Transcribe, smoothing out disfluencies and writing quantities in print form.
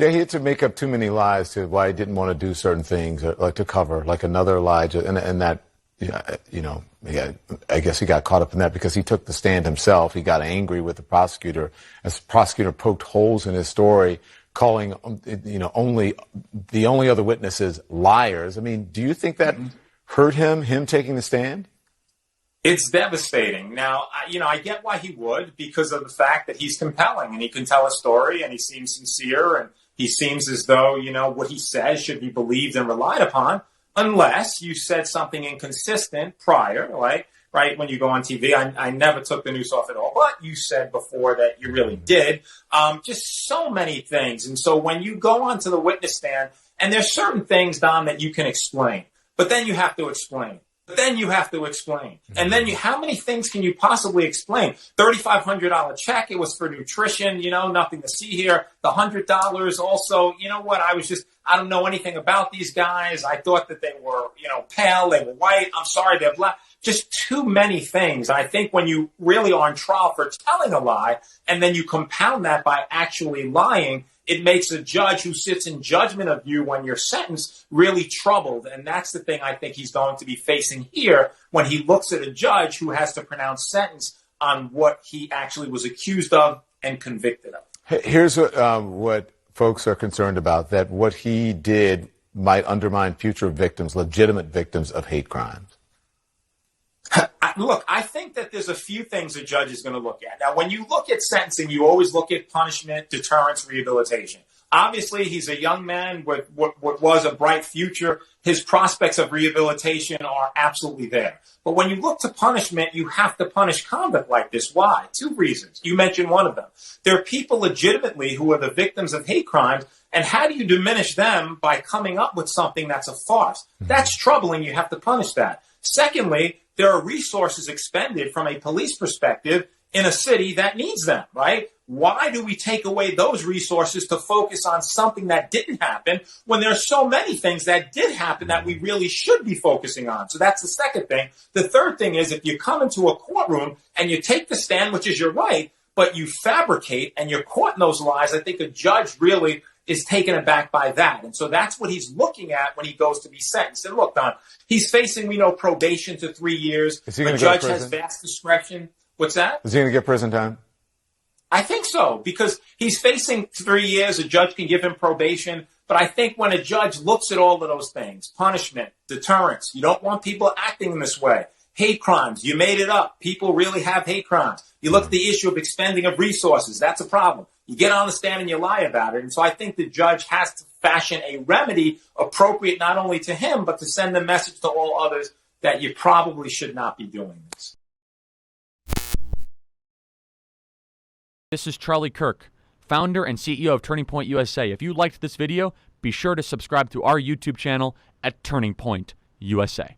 Yeah, he had to make up too many lies to why he didn't want to do certain things, or, like to cover, like another lie, and that, yeah, I guess he got caught up in that because he took the stand himself. He got angry with the prosecutor as the prosecutor poked holes in his story, calling, only the only other witnesses liars. I mean, do you think that hurt him taking the stand? It's devastating. Now, I get why he would, because of the fact that he's compelling and he can tell a story and he seems sincere and he seems as though, what he says should be believed and relied upon, unless you said something inconsistent prior, right? When you go on TV, I never took the noose off at all, but you said before that you really did. Just so many things. And so when you go onto the witness stand, and there's certain things, Don, that you can explain, but then you have to explain. And then how many things can you possibly explain? $3,500 check. It was for nutrition, nothing to see here. The $100 also, I don't know anything about these guys. I thought that they were, pale, they were white. I'm sorry, they're black. Just too many things. I think when you really are on trial for telling a lie and then you compound that by actually lying, it makes a judge who sits in judgment of you when you're sentenced really troubled. And that's the thing I think he's going to be facing here when he looks at a judge who has to pronounce sentence on what he actually was accused of and convicted of. Here's what folks are concerned about, that what he did might undermine future victims, legitimate victims of hate crimes. Look, I think that there's a few things a judge is going to look at. Now, when you look at sentencing, you always look at punishment, deterrence, rehabilitation. Obviously, he's a young man with what was a bright future. His prospects of rehabilitation are absolutely there. But when you look to punishment, you have to punish conduct like this. Why? Two reasons. You mentioned one of them. There are people legitimately who are the victims of hate crimes, and how do you diminish them by coming up with something that's a farce? That's troubling. You have to punish that. Secondly, there are resources expended from a police perspective in a city that needs them, right? Why do we take away those resources to focus on something that didn't happen when there are so many things that did happen that we really should be focusing on? So that's the second thing. The third thing is, if you come into a courtroom and you take the stand, which is your right, but you fabricate and you're caught in those lies, I think a judge really is taken aback by that. And so that's what he's looking at when he goes to be sentenced. And look, Don, he's facing, probation to 3 years. Is he going a to go to judge has prison? vast discretion. What's that? Is he going to get prison time? I think so, because he's facing 3 years. A judge can give him probation. But I think when a judge looks at all of those things, punishment, deterrence, you don't want people acting in this way. Hate crimes, you made it up. People really have hate crimes. You look at the issue of expending of resources. That's a problem. You get on the stand and you lie about it. And so I think the judge has to fashion a remedy appropriate not only to him, but to send the message to all others that you probably should not be doing this. This is Charlie Kirk, founder and CEO of Turning Point USA. If you liked this video, be sure to subscribe to our YouTube channel at Turning Point USA.